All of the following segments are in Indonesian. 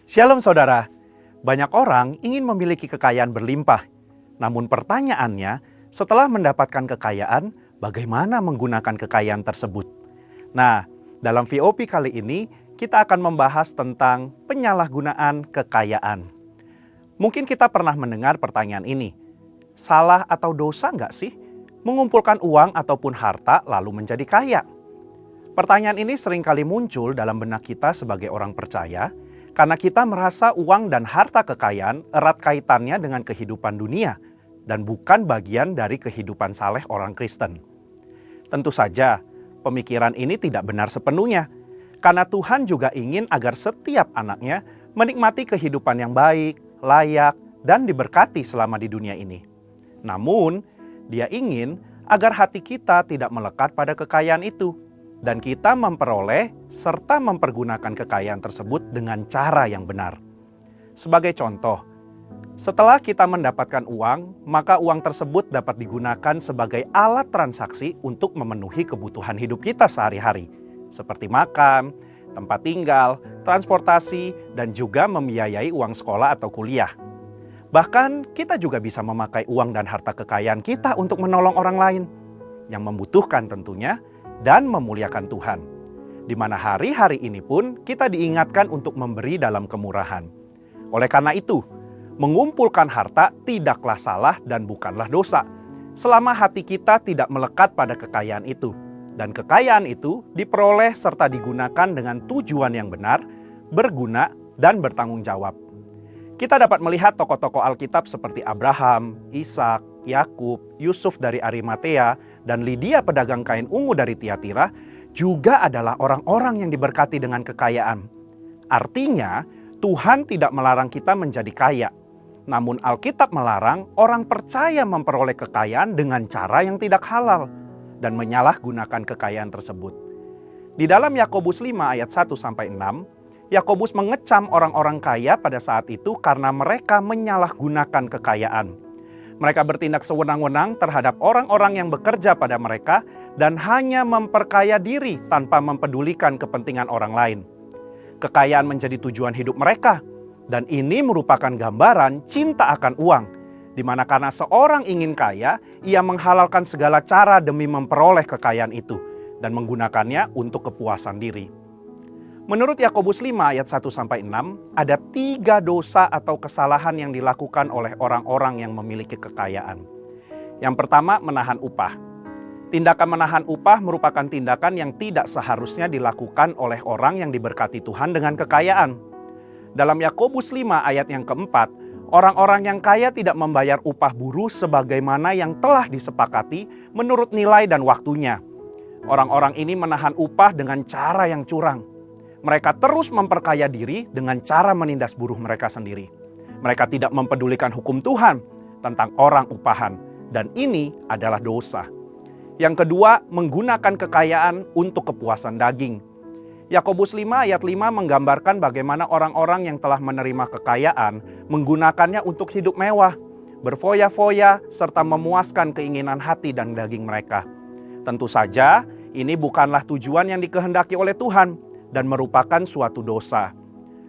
Shalom saudara, banyak orang ingin memiliki kekayaan berlimpah. Namun pertanyaannya, setelah mendapatkan kekayaan, bagaimana menggunakan kekayaan tersebut? Nah, dalam VOP kali ini, kita akan membahas tentang penyalahgunaan kekayaan. Mungkin kita pernah mendengar pertanyaan ini, salah atau dosa nggak sih mengumpulkan uang ataupun harta lalu menjadi kaya? Pertanyaan ini seringkali muncul dalam benak kita sebagai orang percaya, karena kita merasa uang dan harta kekayaan erat kaitannya dengan kehidupan dunia dan bukan bagian dari kehidupan saleh orang Kristen. Tentu saja, pemikiran ini tidak benar sepenuhnya, karena Tuhan juga ingin agar setiap anaknya menikmati kehidupan yang baik, layak, dan diberkati selama di dunia ini. Namun, Dia ingin agar hati kita tidak melekat pada kekayaan itu, dan kita memperoleh serta mempergunakan kekayaan tersebut dengan cara yang benar. Sebagai contoh, setelah kita mendapatkan uang, maka uang tersebut dapat digunakan sebagai alat transaksi untuk memenuhi kebutuhan hidup kita sehari-hari, seperti makan, tempat tinggal, transportasi, dan juga membiayai uang sekolah atau kuliah. Bahkan kita juga bisa memakai uang dan harta kekayaan kita untuk menolong orang lain yang membutuhkan tentunya, dan memuliakan Tuhan. Di mana hari-hari ini pun kita diingatkan untuk memberi dalam kemurahan. Oleh karena itu, mengumpulkan harta tidaklah salah dan bukanlah dosa, selama hati kita tidak melekat pada kekayaan itu. Dan kekayaan itu diperoleh serta digunakan dengan tujuan yang benar, berguna, dan bertanggung jawab. Kita dapat melihat tokoh-tokoh Alkitab seperti Abraham, Ishak, Yakub, Yusuf dari Arimatea, dan Lydia pedagang kain ungu dari Tiatira juga adalah orang-orang yang diberkati dengan kekayaan. Artinya, Tuhan tidak melarang kita menjadi kaya. Namun Alkitab melarang orang percaya memperoleh kekayaan dengan cara yang tidak halal dan menyalahgunakan kekayaan tersebut. Di dalam Yakobus 5 ayat 1-6, Yakobus mengecam orang-orang kaya pada saat itu karena mereka menyalahgunakan kekayaan. Mereka bertindak sewenang-wenang terhadap orang-orang yang bekerja pada mereka dan hanya memperkaya diri tanpa mempedulikan kepentingan orang lain. Kekayaan menjadi tujuan hidup mereka, dan ini merupakan gambaran cinta akan uang, di mana karena seorang ingin kaya, ia menghalalkan segala cara demi memperoleh kekayaan itu dan menggunakannya untuk kepuasan diri. Menurut Yakobus 5 ayat 1-6, ada 3 dosa atau kesalahan yang dilakukan oleh orang-orang yang memiliki kekayaan. Yang pertama, menahan upah. Tindakan menahan upah merupakan tindakan yang tidak seharusnya dilakukan oleh orang yang diberkati Tuhan dengan kekayaan. Dalam Yakobus 5 ayat yang keempat, orang-orang yang kaya tidak membayar upah buruh sebagaimana yang telah disepakati menurut nilai dan waktunya. Orang-orang ini menahan upah dengan cara yang curang. Mereka terus memperkaya diri dengan cara menindas buruh mereka sendiri. Mereka tidak mempedulikan hukum Tuhan tentang orang upahan, dan ini adalah dosa. Yang kedua, menggunakan kekayaan untuk kepuasan daging. Yakobus 5 ayat 5 menggambarkan bagaimana orang-orang yang telah menerima kekayaan menggunakannya untuk hidup mewah, berfoya-foya, serta memuaskan keinginan hati dan daging mereka. Tentu saja, ini bukanlah tujuan yang dikehendaki oleh Tuhan dan merupakan suatu dosa.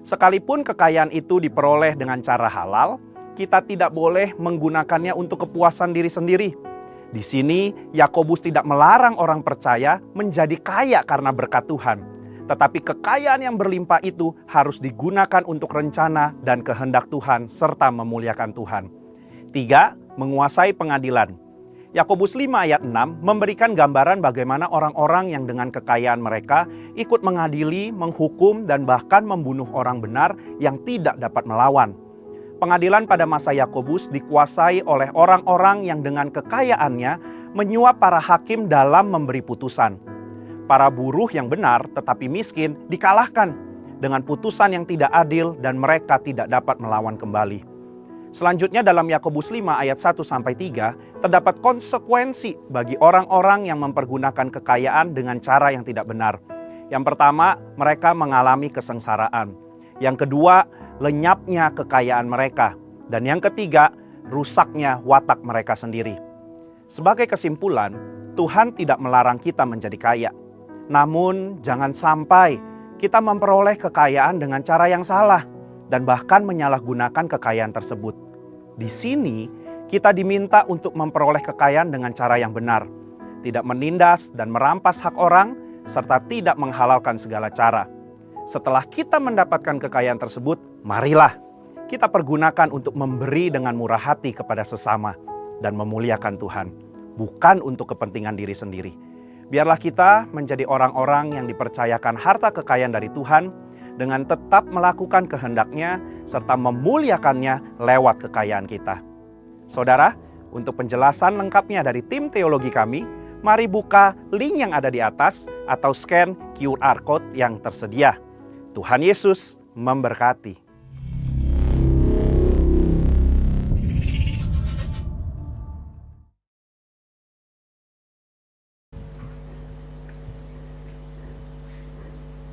Sekalipun kekayaan itu diperoleh dengan cara halal, kita tidak boleh menggunakannya untuk kepuasan diri sendiri. Di sini, Yakobus tidak melarang orang percaya menjadi kaya karena berkat Tuhan. Tetapi kekayaan yang berlimpah itu harus digunakan untuk rencana dan kehendak Tuhan serta memuliakan Tuhan. 3. Menguasai pengadilan. Yakobus 5 ayat 6 memberikan gambaran bagaimana orang-orang yang dengan kekayaan mereka ikut mengadili, menghukum, dan bahkan membunuh orang benar yang tidak dapat melawan. Pengadilan pada masa Yakobus dikuasai oleh orang-orang yang dengan kekayaannya menyuap para hakim dalam memberi putusan. Para buruh yang benar tetapi miskin dikalahkan dengan putusan yang tidak adil dan mereka tidak dapat melawan kembali. Selanjutnya dalam Yakobus 5 ayat 1-3 terdapat konsekuensi bagi orang-orang yang mempergunakan kekayaan dengan cara yang tidak benar. Yang pertama, mereka mengalami kesengsaraan. Yang kedua, lenyapnya kekayaan mereka. Dan yang ketiga, rusaknya watak mereka sendiri. Sebagai kesimpulan, Tuhan tidak melarang kita menjadi kaya. Namun jangan sampai kita memperoleh kekayaan dengan cara yang salah, dan bahkan menyalahgunakan kekayaan tersebut. Di sini, kita diminta untuk memperoleh kekayaan dengan cara yang benar, tidak menindas dan merampas hak orang, serta tidak menghalalkan segala cara. Setelah kita mendapatkan kekayaan tersebut, marilah kita pergunakan untuk memberi dengan murah hati kepada sesama dan memuliakan Tuhan, bukan untuk kepentingan diri sendiri. Biarlah kita menjadi orang-orang yang dipercayakan harta kekayaan dari Tuhan dengan tetap melakukan kehendak-Nya serta memuliakannya lewat kekayaan kita. Saudara, untuk penjelasan lengkapnya dari tim teologi kami, mari buka link yang ada di atas atau scan QR Code yang tersedia. Tuhan Yesus memberkati.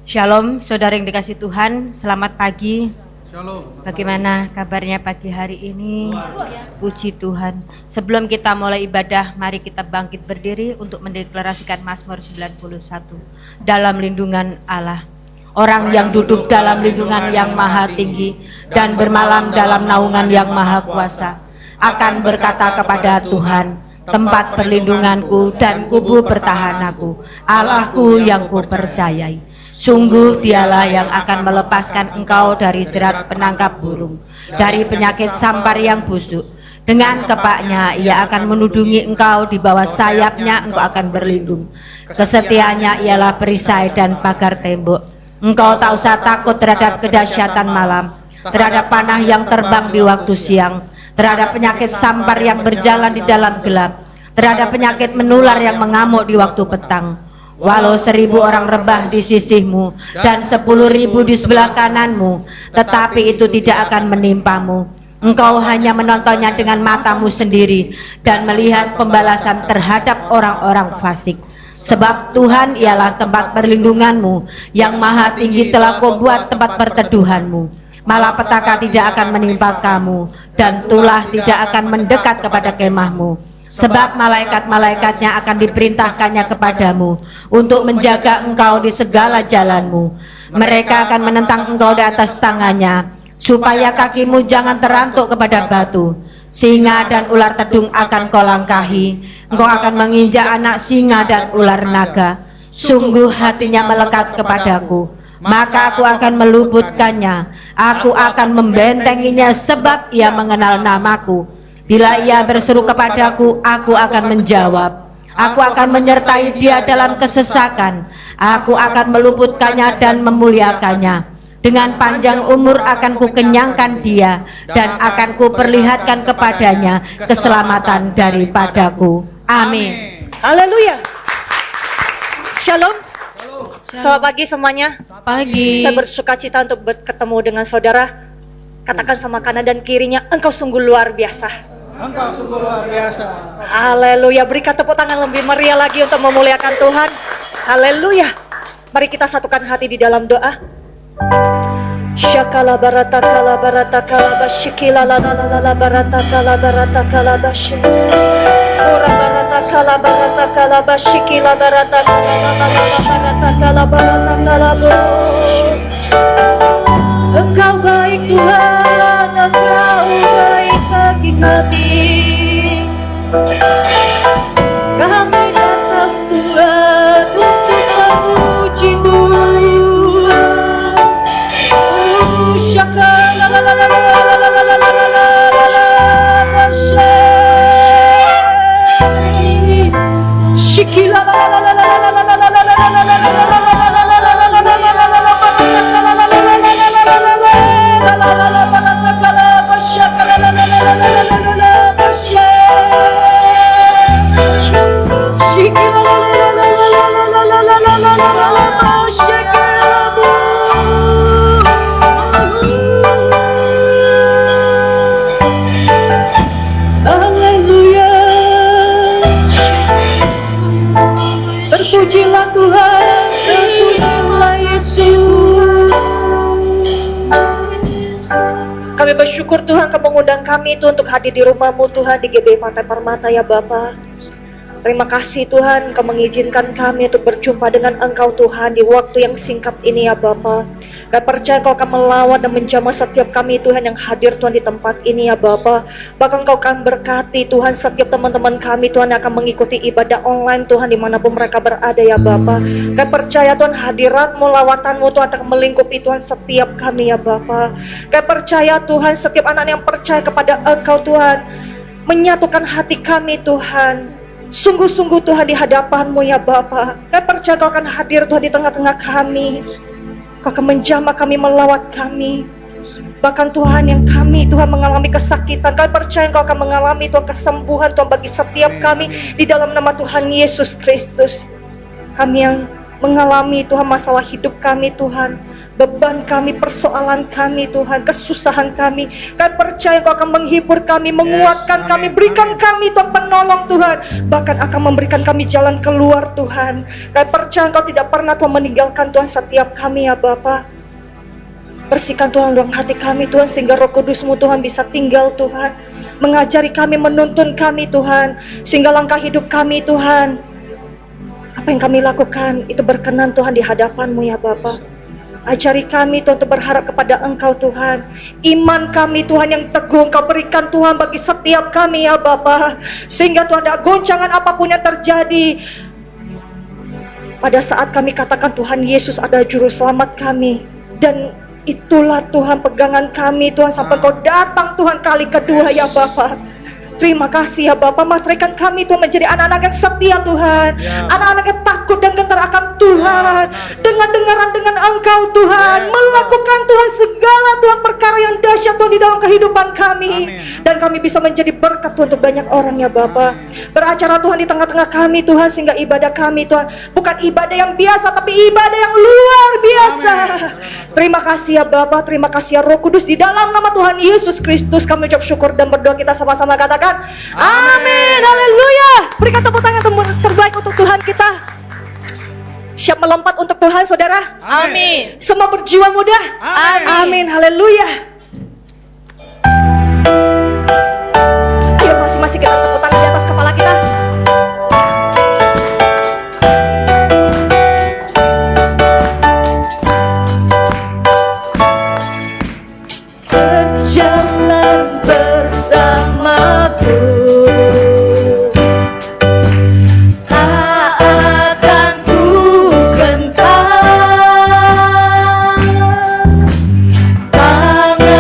Shalom, saudara yang dikasih Tuhan, selamat pagi. Shalom. Bagaimana kabarnya pagi hari ini? Puji Tuhan. Sebelum kita mulai ibadah, mari kita bangkit berdiri untuk mendeklarasikan Mazmur 91. Dalam lindungan Allah. Orang yang duduk dalam lindungan yang maha tinggi dan bermalam dalam naungan yang maha kuasa akan berkata kepada Tuhan, tempat perlindunganku dan kubu pertahananku, Allahku yang kupercayai. Sungguh dialah yang akan melepaskan engkau dari jerat penangkap burung, dari penyakit sampar yang busuk. Dengan kepaknya ia akan menudungi engkau, di bawah sayapnya engkau akan berlindung. Kesetiaannya ialah perisai dan pagar tembok. Engkau tak usah takut terhadap kedahsyatan malam, terhadap panah yang terbang di waktu siang, terhadap penyakit sampar yang berjalan di dalam gelap, terhadap penyakit menular yang mengamuk di waktu petang. Walau 1000 orang rebah di sisimu dan 10.000 di sebelah kananmu, tetapi itu tidak akan menimpamu. Engkau hanya menontonnya dengan matamu sendiri dan melihat pembalasan terhadap orang-orang fasik. Sebab Tuhan ialah tempat perlindunganmu, yang maha tinggi telah kau buat tempat perteduhanmu. Malapetaka tidak akan menimpa kamu, dan tulah tidak akan mendekat kepada kemahmu. Sebab malaikat-malaikatnya akan diperintahkannya kepadamu untuk menjaga engkau di segala jalanmu. Mereka akan menentang engkau di atas tangannya, supaya kakimu jangan terantuk kepada batu. Singa dan ular tedung akan kau langkahi, engkau akan menginjak anak singa dan ular naga. Sungguh hatinya melekat kepadaku, maka aku akan meluputkannya. Aku akan membentenginya sebab ia mengenal namaku. Bila ia berseru kepadaku, aku akan menjawab. Aku akan menyertai dia dalam kesesakan. Aku akan meluputkannya dan memuliakannya. Dengan panjang umur akan kukenyangkan dia, dan akan kuperlihatkan kepadanya keselamatan daripadaku. Amin. Haleluya. Shalom. Selamat pagi semuanya. Pagi. Saya bersuka cita untuk bertemu dengan saudara. Katakan sama kanan dan kirinya, engkau sungguh luar biasa. Engkau sungguh luar biasa. Haleluya. Berikan tepuk tangan lebih meriah lagi untuk memuliakan Tuhan. Haleluya. Mari kita satukan hati di dalam doa. Syakala barata kala barata kala bashikila la la la la barata kala bashi. Ora barata kala bashikila barata kala la la la barata kala bashi. Engkau baik Tuhan, engkau baik bagi kami. Kami datang Tuhan untuk memuji-Mu. Syakala la la la la la la la la la Shikila la la la la la la la la la Terpujilah Tuhan, terpujilah Yesus. Kami bersyukur Tuhan Kau mengundang kami itu untuk hadir di rumah-Mu Tuhan di GBI Pantai Permata ya Bapa. Terima kasih Tuhan, Kau mengizinkan kami untuk berjumpa dengan Engkau Tuhan di waktu yang singkat ini ya Bapa. Kami percaya Kau akan melawat dan menjamah setiap kami Tuhan yang hadir Tuhan di tempat ini ya Bapa. Bahkan Kau akan berkati Tuhan setiap teman-teman kami Tuhan yang akan mengikuti ibadah online Tuhan dimanapun mereka berada ya Bapa. Kami percaya Tuhan hadirat-Mu, lawatan-Mu Tuhan akan melingkupi Tuhan setiap kami ya Bapa. Kami percaya Tuhan setiap anak yang percaya kepada Engkau Tuhan menyatukan hati kami Tuhan. Sungguh-sungguh Tuhan di hadapan-Mu ya Bapa. Kami percaya Kau akan hadir Tuhan di tengah-tengah kami. Kau akan menjamah kami, melawat kami. Bahkan Tuhan yang kami Tuhan mengalami kesakitan, kami percaya Kau akan mengalami Tuhan kesembuhan Tuhan bagi setiap kami di dalam nama Tuhan Yesus Kristus. Kami yang mengalami Tuhan masalah hidup kami Tuhan, beban kami, persoalan kami Tuhan, kesusahan kami percaya Kau akan menghibur kami, menguatkan kami, berikan kami Tuhan penolong Tuhan, bahkan akan memberikan kami jalan keluar Tuhan. Kami percaya Kau tidak pernah Tuhan meninggalkan Tuhan setiap kami ya Bapa. Bersihkan Tuhan ruang hati kami Tuhan, sehingga Roh Kudus-Mu Tuhan bisa tinggal Tuhan, mengajari kami, menuntun kami Tuhan, sehingga langkah hidup kami Tuhan, apa yang kami lakukan itu berkenan Tuhan di hadapan-Mu ya Bapa. Ajari kami Tuhan untuk berharap kepada Engkau Tuhan. Iman kami Tuhan yang teguh Engkau berikan Tuhan bagi setiap kami ya Bapa. Sehingga Tuhan ada goncangan apapun yang terjadi, pada saat kami katakan Tuhan Yesus adalah juru selamat kami, dan itulah Tuhan pegangan kami Tuhan sampai Kau datang Tuhan kali kedua ya Bapa. Terima kasih ya Bapa, matrikan kami Tuhan menjadi anak-anak yang setia Tuhan, anak-anak yang takut dan gentar akan Tuhan, dengar-dengaran dengan Engkau Tuhan, melakukan Tuhan segala Tuhan perkara yang dahsyat Tuhan di dalam kehidupan kami. Dan kami bisa menjadi berkat Tuhan untuk banyak orang ya Bapa. Beracara Tuhan di tengah-tengah kami Tuhan, sehingga ibadah kami Tuhan bukan ibadah yang biasa, tapi ibadah yang luar biasa. Terima kasih ya Bapa, terima kasih ya Roh Kudus. Di dalam nama Tuhan Yesus Kristus kami ucap syukur dan berdoa, kita sama-sama katakan amin, haleluya. Berikan tepuk tangan terbaik untuk Tuhan kita. Siap melompat untuk Tuhan saudara? Amin. Semua berjiwa muda? Amin, haleluya. Ayo masing-masing kita tepuk tangan di atas kepala kita. Berjalan bersamaku, tak akan ku gentar. Tangan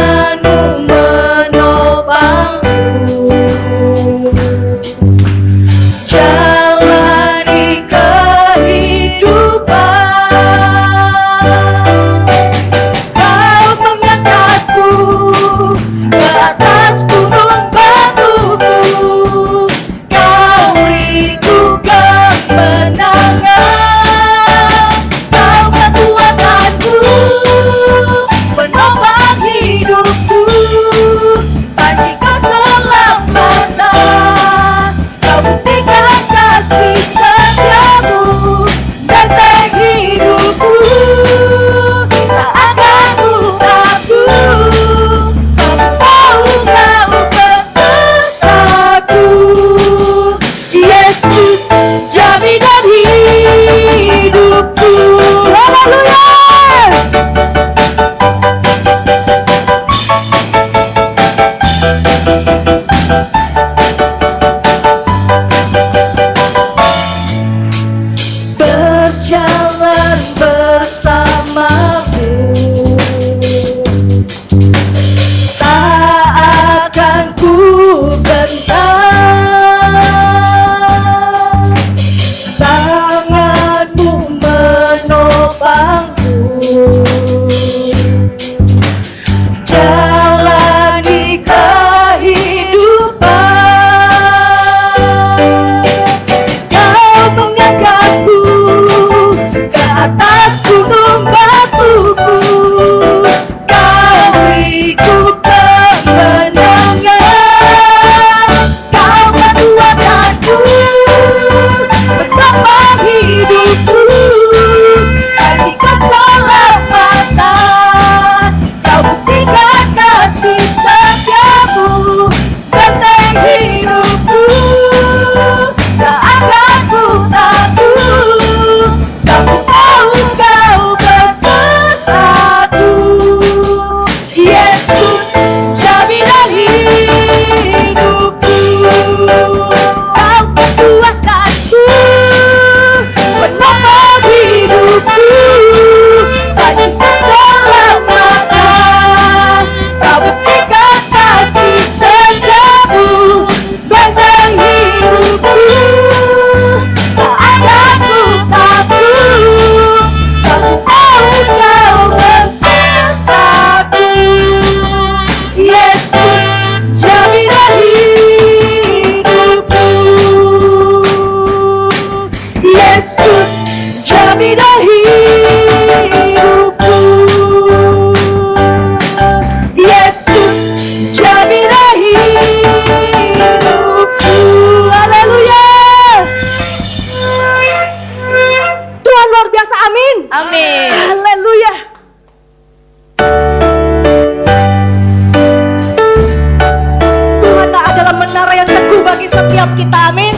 kita, amin.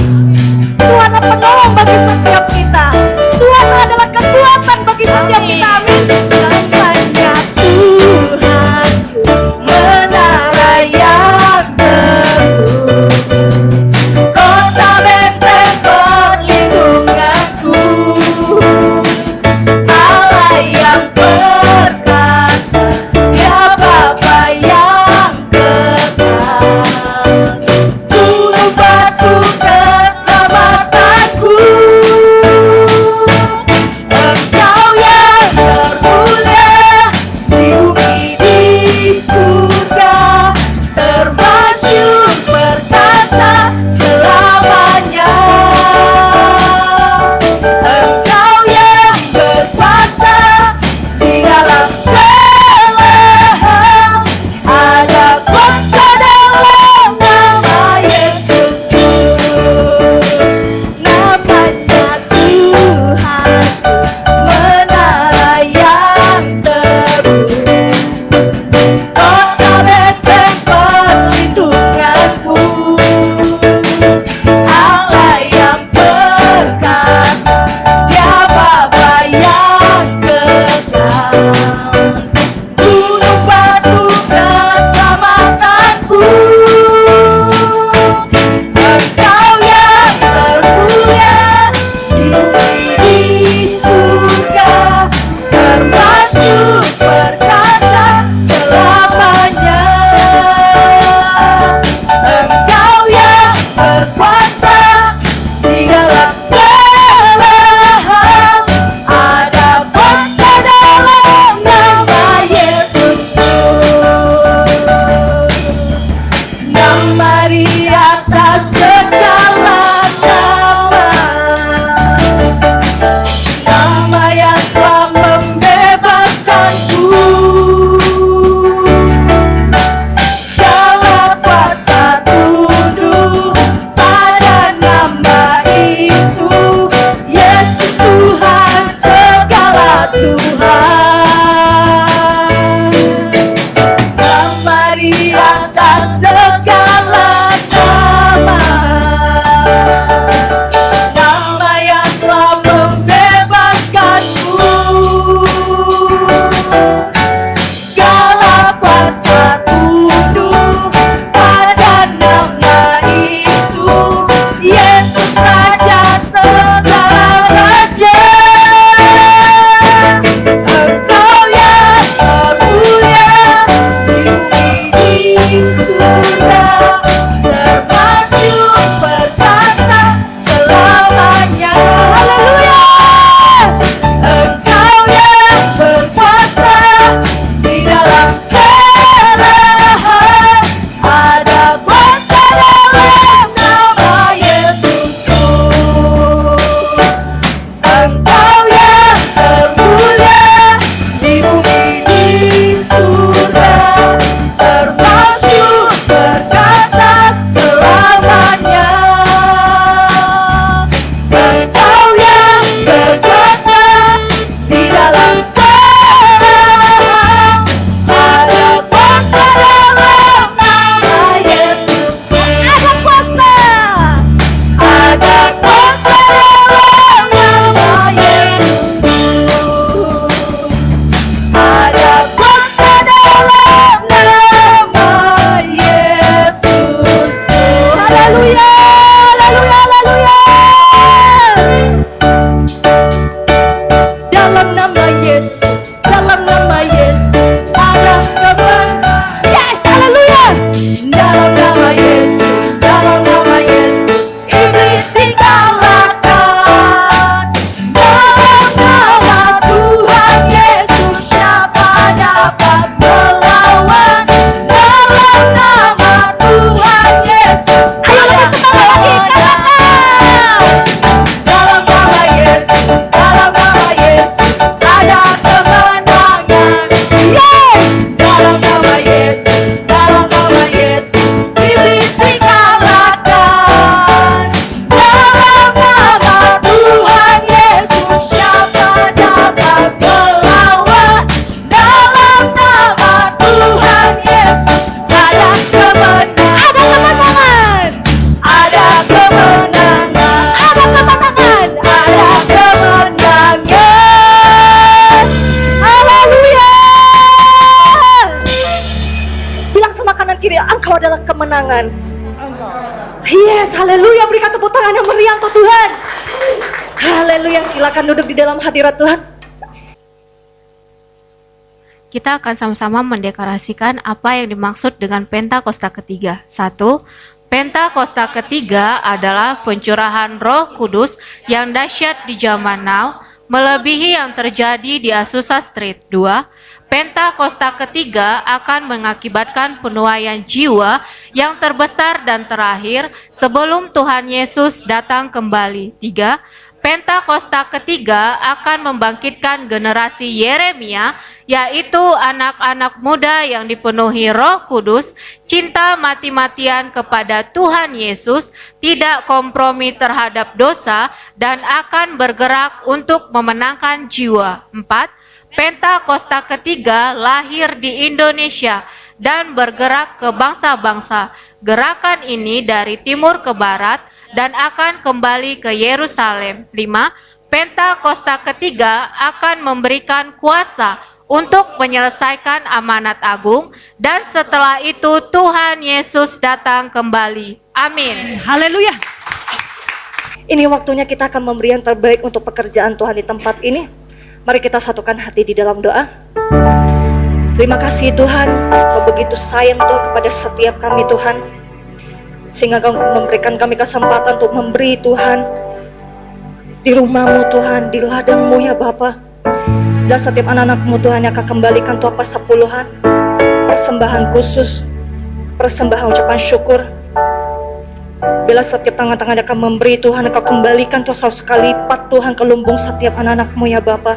Tuhan adalah penolong bagi setiap kita. Tuhan adalah kekuatan bagi setiap kita, amin. Namanya Tuhan, menara yang teguh, kota benteng perlindunganku, Allah yang perkasa, ya Bapa yang kekal, gunung batu keselamatanku. adalah kemenangan. Yes, haleluya, berikan tepuk tangan yang meriah untuk Tuhan. Haleluya, silakan duduk di dalam hadirat Tuhan. Kita akan sama-sama mendeklarasikan apa yang dimaksud dengan Pentakosta ketiga. 1. Pentakosta ketiga adalah pencurahan Roh Kudus yang dahsyat di zaman now, melebihi yang terjadi di Azusa Street. 2. Pentakosta ketiga akan mengakibatkan penuaian jiwa yang terbesar dan terakhir sebelum Tuhan Yesus datang kembali. 3. Pentakosta ketiga akan membangkitkan generasi Yeremia, yaitu anak-anak muda yang dipenuhi Roh Kudus, cinta mati-matian kepada Tuhan Yesus, tidak kompromi terhadap dosa, dan akan bergerak untuk memenangkan jiwa. 4. Pentakosta ketiga lahir di Indonesia dan bergerak ke bangsa-bangsa. Gerakan ini dari timur ke barat dan akan kembali ke Yerusalem. 5. Pentakosta ketiga akan memberikan kuasa untuk menyelesaikan amanat agung, dan setelah itu Tuhan Yesus datang kembali. Amin. Haleluya. Ini waktunya kita akan memberi yang terbaik untuk pekerjaan Tuhan di tempat ini. Mari kita satukan hati di dalam doa. Terima kasih Tuhan, Kau begitu sayang Tuhan kepada setiap kami Tuhan, sehingga Kau memberikan kami kesempatan untuk memberi Tuhan di rumah-Mu Tuhan, di ladang-Mu ya Bapa. Dan setiap anak-anak-Mu Tuhan yang akan kembalikan Tuhan persepuluhan, persembahan khusus, persembahan ucapan syukur. Bila setiap tangan-tangan akan memberi Tuhan, Kau kembalikan Tuhan 100 kali lipat Tuhan ke lumbung setiap anak-anak-Mu ya Bapa.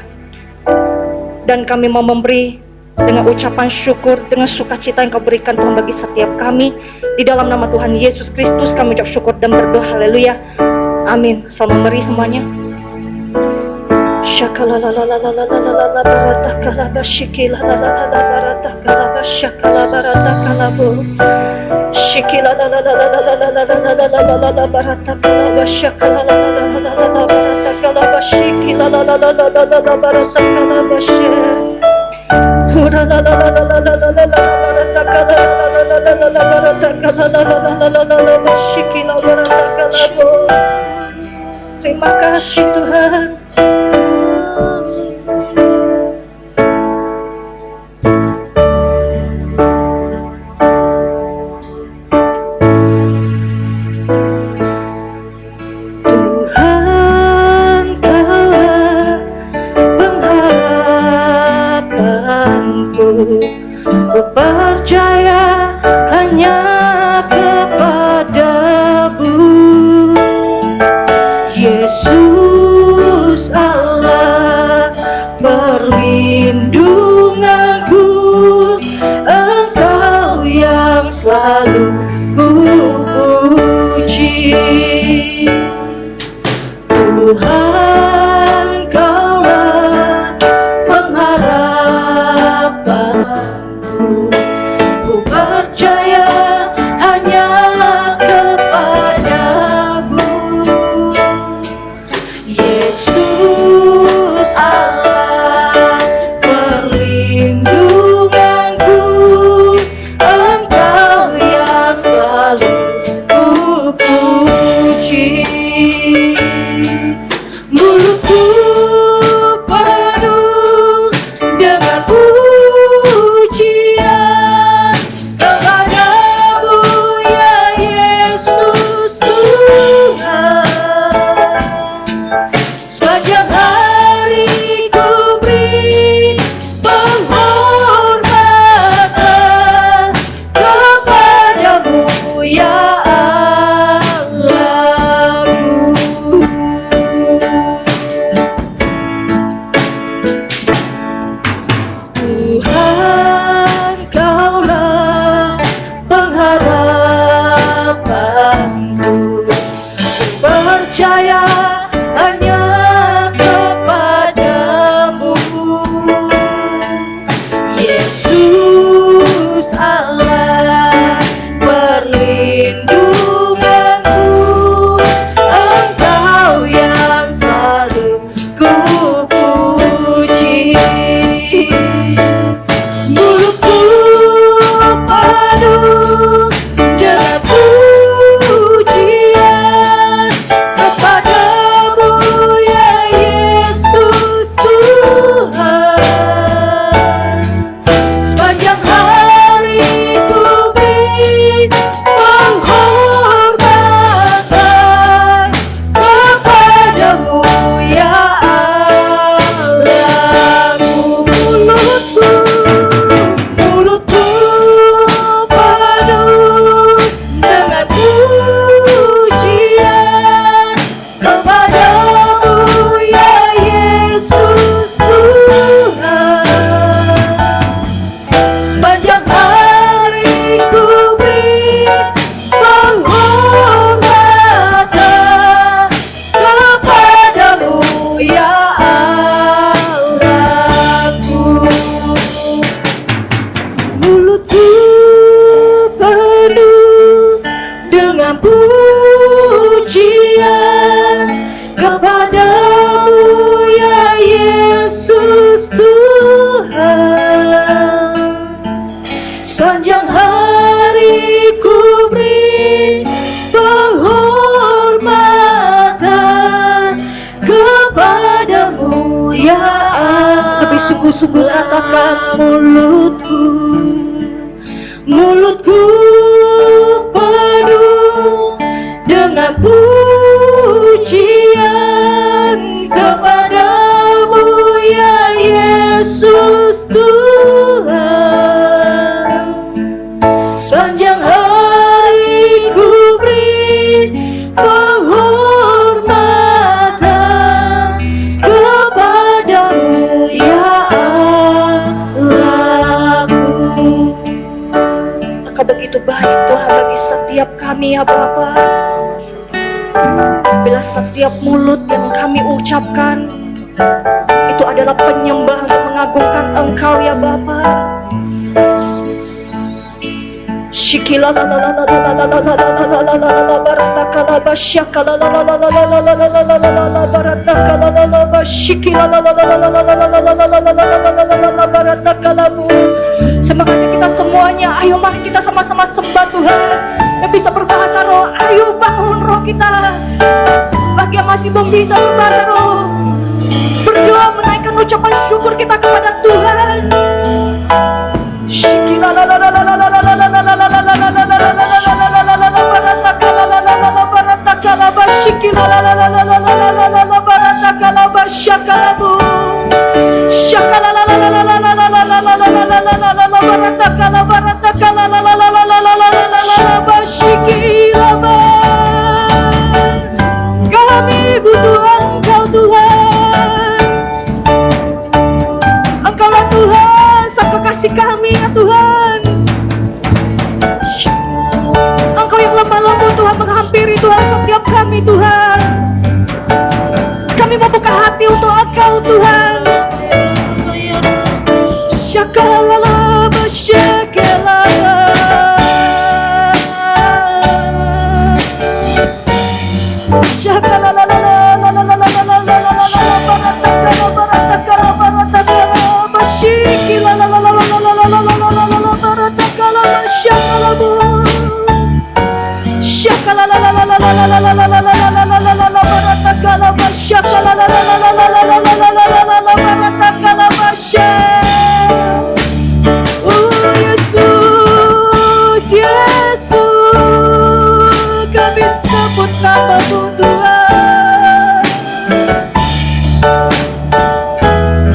Dan kami mau memberi dengan ucapan syukur, dengan sukacita yang Kau berikan Tuhan bagi setiap kami. Di dalam nama Tuhan Yesus Kristus kami ucap syukur dan berdoa, haleluya, amin. Selamat memberi semuanya. Shakalalalalalalalalala baratakala shikilalalala baratakala shakala baratakala bo shikilalalalalalalalalala baratakala shakala baratakala shikilalalalalalala baratakala she terima kasih Tuhan. Ku percaya hanya kepadamu, Yesus Allah perlindunganku, Engkau yang selalu ku puji. Tuhan, Kaulah pengharapanku, mulutku penuh dengan pujian kepadamu ya Yesus Tuhan. Sepanjang hari ku beri penghormatan kepadamu ya Allah. Lebih sungguh-sungguh katakan mulutku penuh dengan pujian kepadamu ya Yesus Tuhan. Sepanjang hari ku beri penghormatan kepadamu ya Allahku. Engkau begitu baik Tuhan bagi setiap kami ya Bapa. Bila setiap mulut yang kami ucapkan itu adalah penyembah untuk mengagungkan Engkau ya Bapa. Shikila la la la la la la la la la la la la la barata la bashaka la la la la la la la la la la la la barata la la la bashikila la la la la la la la la la la la barata kalamu. Semangatnya kita semuanya, ayo mari kita sama-sama sembah Tuhan. Yang bisa berbahasa roh, ayo bangun roh kita. Bagi yang masih belum bisa berbahasa roh, berdoa menaikkan ucapan syukur kita kepada Tuhan. Shikila la la la la la la la la la la la la la la la kami butuh Engkau Tuhan. Engkaulah Tuhan, sang kekasih kami ya Tuhan. Engkau yang lemah lembut Tuhan menghampiri Tuhan setiap kami Tuhan. Kami membuka hati untuk Engkau Tuhan. Syakalala basyakalala. Syakalala kami sebut nama-Mu Tuhan.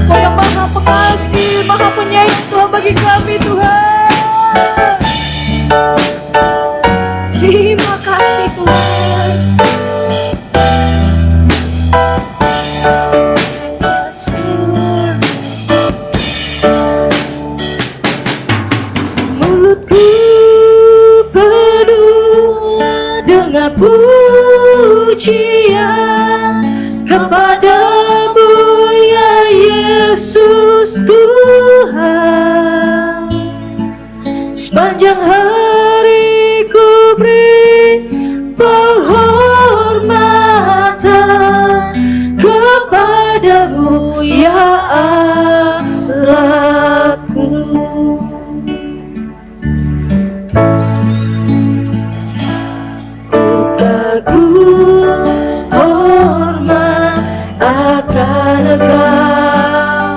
Kau yang maha pengasih, maha penyayang Tuhan bagi kami Tuhan. Terima kasih Tuhan. Mulutku penuh dengan pujian kepadamu ya Yesus Tuhan. Sepanjang hari ku beri penghormatan kepadamu ya Allahku. Ku kagum hormat akan Engkau.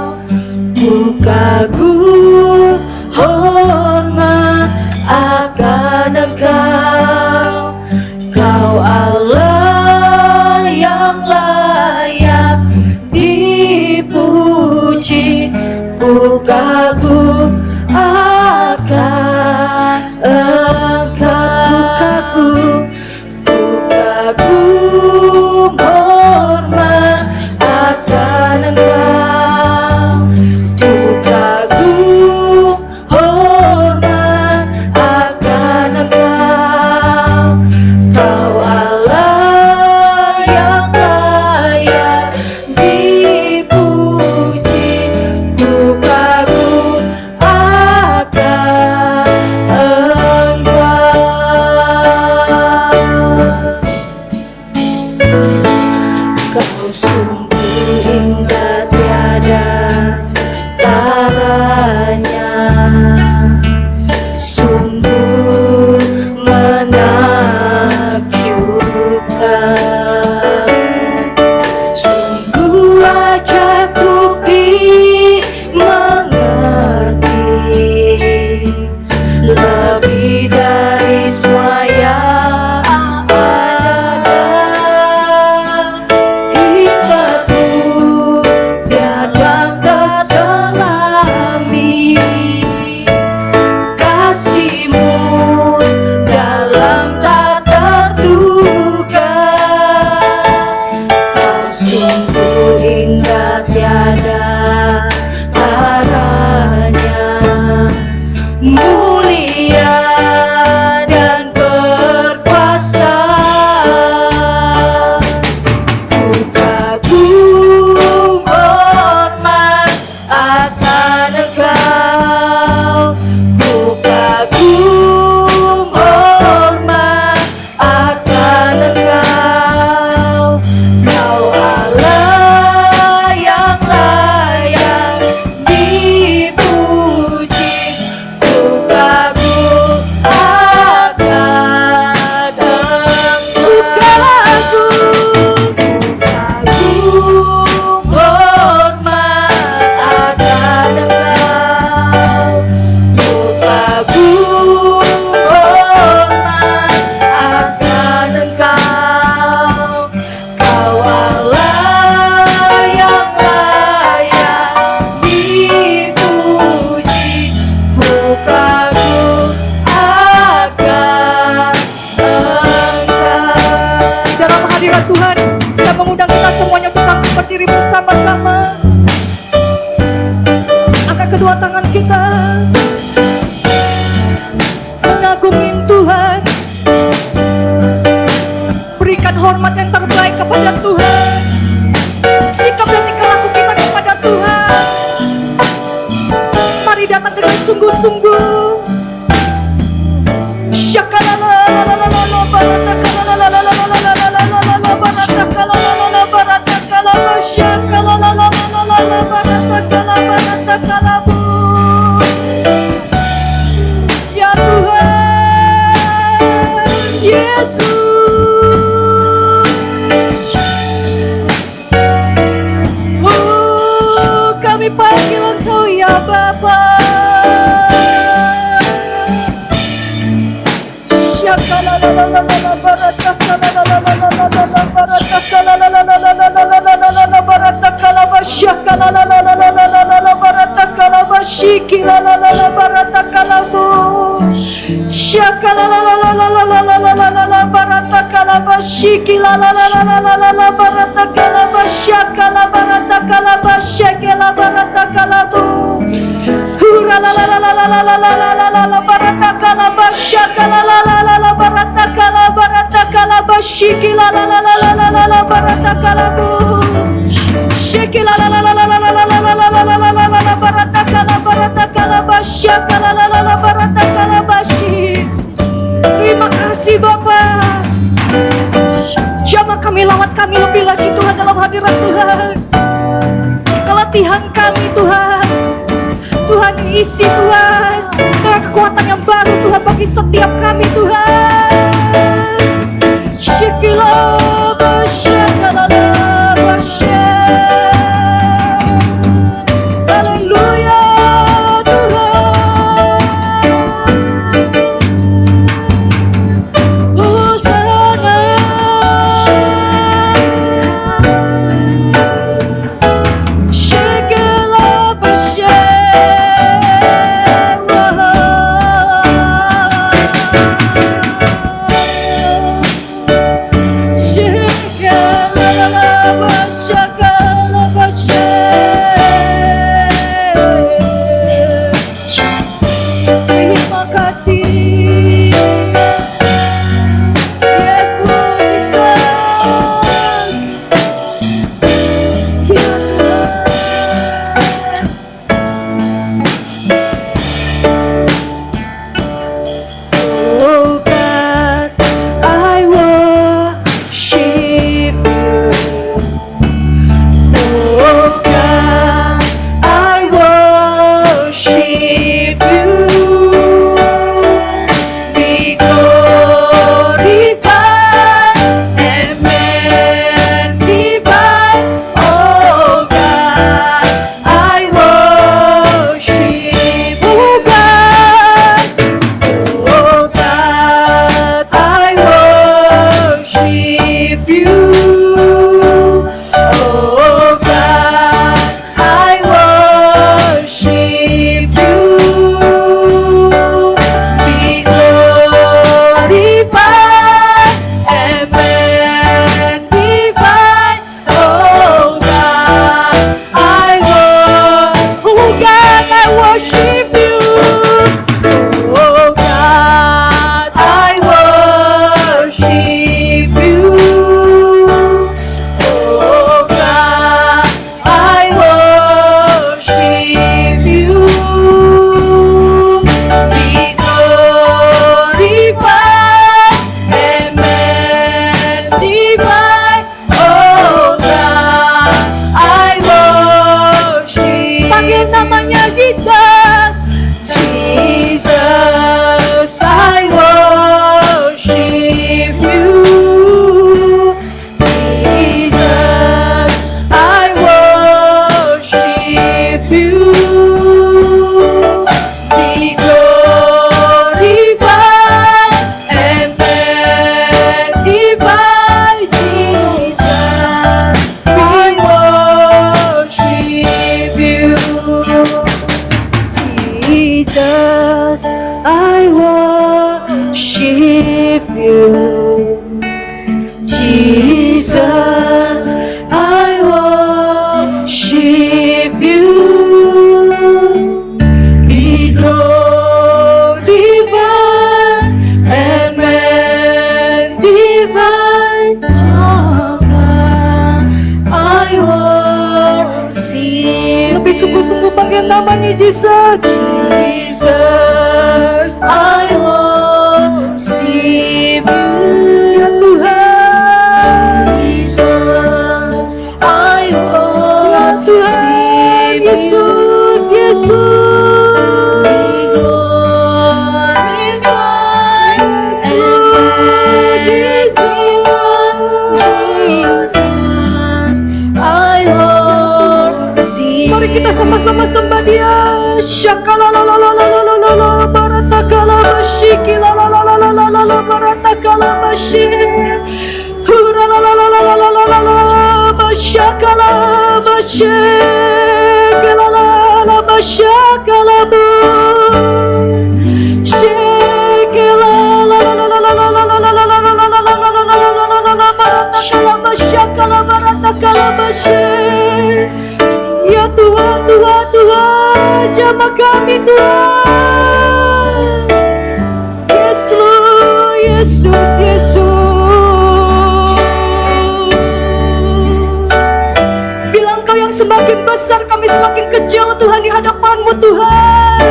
Ku kagum hormat akan Engkau. mulia dan berkuasa. Ku kagum hormat akan Engkau. Ku kagum hormat akan Engkau. Kau Allah yang layak dipuji. Ku kagum akan Engkau. Hormat akan Engkau. Ku kagum hormat akan Engkau. Kau Allah yang layak dipuji. Ku kagum akan Engkau. Dalam hadirat Tuhan, saya mengundang kita semuanya untuk bangkit berdiri bersama-sama. Angkat kedua tangan kita, mengagungin Tuhan. Berikan hormat yang terbaik kepada Tuhan. Sikap dan tingkah laku kita kepada Tuhan. Mari datang dengan sungguh-sungguh. Ya Tuhan Yesus, kami panggil Engkau ya Bapa. Terima kasih Bapa. Jamah kami, lawat kami lebih lagi Tuhan dalam hadirat Tuhan. Keletihan kami Tuhan, Tuhan isi Tuhan dengan kekuatan yang baru Tuhan bagi setiap kami Tuhan. Shikila basyakala basyakala. Haleluya Tuhan. Hosana. Shikila terima kasih. Yes Lord Jesus. Ya Tuhan. Oh God, I worship you. Oh God, I worship you. namanya Jesus. Jesus, I worship you, ya Tuhan. Jesus, I worship you, Yesus, Yesus. Be glorified and Jesus, I worship. Mari kita sama-sama sembah Dia. Shakalalalalalalalalala baratakalabashi kilalalalalala baratakalabashi. Huralalalalalalala bashakalabashi kilalalabashakalabu. Ya Tuhan, Tuhan, Tuhan, jamah kami Tuhan. Yesus, Yesus, Yesus. Bila Engkau yang semakin besar, kami semakin kecil Tuhan di hadapan-Mu Tuhan.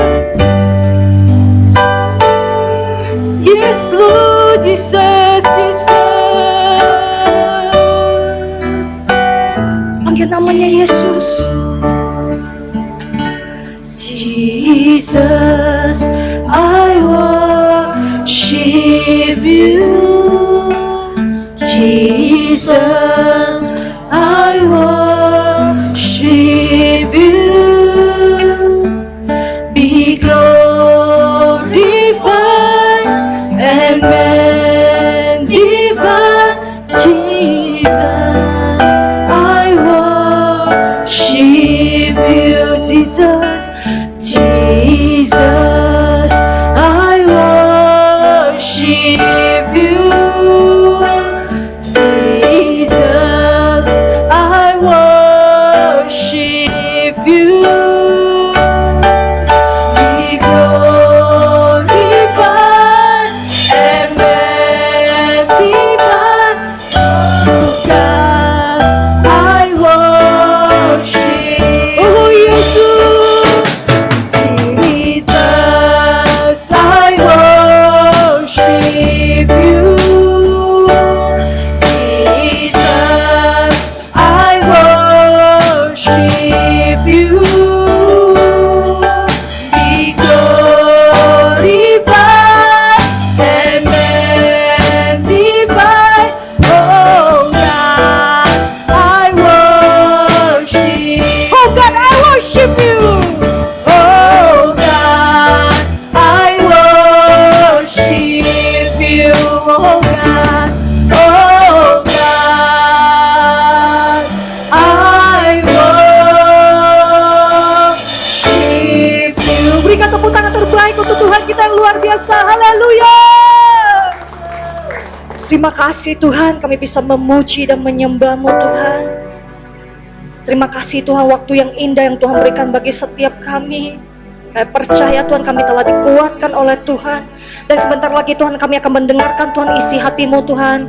Yesus, Jesus, Jesus. Panggil namanya Yesus. Jesus, I worship you. Jesus, I worship you. Be glorified and magnified, Jesus, I worship you, Jesus, Jesus, I worship you, Jesus, I worship you. Be glorified and magnified, oh God, I worship. Oh Jesus, Jesus, I worship you. Jesus, I worship you. Be glorified and magnified, oh God, I worship. Oh God, I worship you. Oh God, I worship you. Oh God, oh God, I worship you. Berikan tepuk tangan terbaik untuk Tuhan kita yang luar biasa. Haleluya. Terima kasih Tuhan, kami bisa memuji dan menyembah-Mu Tuhan. Terima kasih Tuhan, waktu yang indah yang Tuhan berikan bagi setiap kami. Kami percaya Tuhan, kami telah dikuatkan oleh Tuhan. Dan sebentar lagi Tuhan, kami akan mendengarkan Tuhan isi hati-Mu Tuhan.